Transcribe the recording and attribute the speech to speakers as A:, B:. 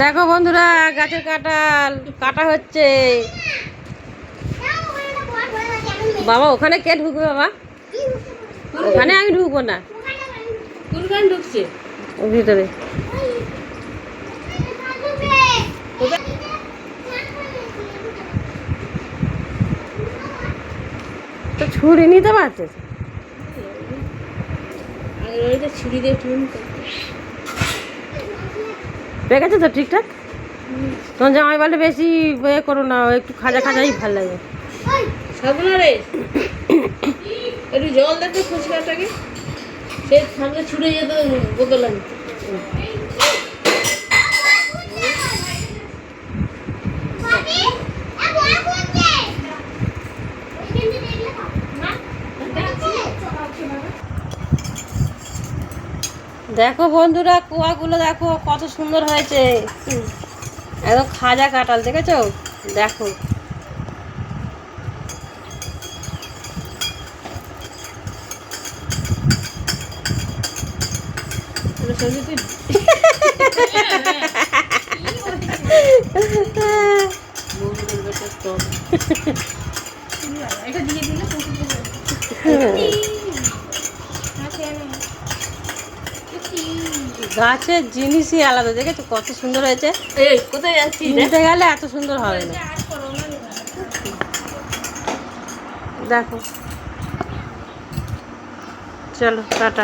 A: দেখো বন্ধুরা, গাছের কাঁঠাল কাটা হচ্ছে। বাবা ওখানে কে ঢুকবে? বাবা ওখানে আমি ঢুকবো না।
B: কোনখানে ঢুকছে?
A: ভিতরে তো ছুরি নিতে পারছে।
B: ছুরি দিয়ে
A: পেকেছে তো ঠিকঠাক। তোমার জামাই বলে বেশি ইয়ে করো না, একটু খাজা খাজাই ভাল লাগে।
B: সাবনা রে, একটু জল দেখো ফুচকাটাকে। সে সামনে ছুটে যেত বোতল আনতে।
A: দেখো বন্ধুরা, কুয়াগুলো দেখো কত সুন্দর হয়েছে, একদম খাজা কাঁঠাল। দেখেছো? দেখো গাছের জিনিসই আলাদা। দেখেছো কত সুন্দর হয়েছে?
B: এই কোথায় যাচ্ছি?
A: নিতে গেলে এত সুন্দর হবে না। দেখো, চলো টাটা।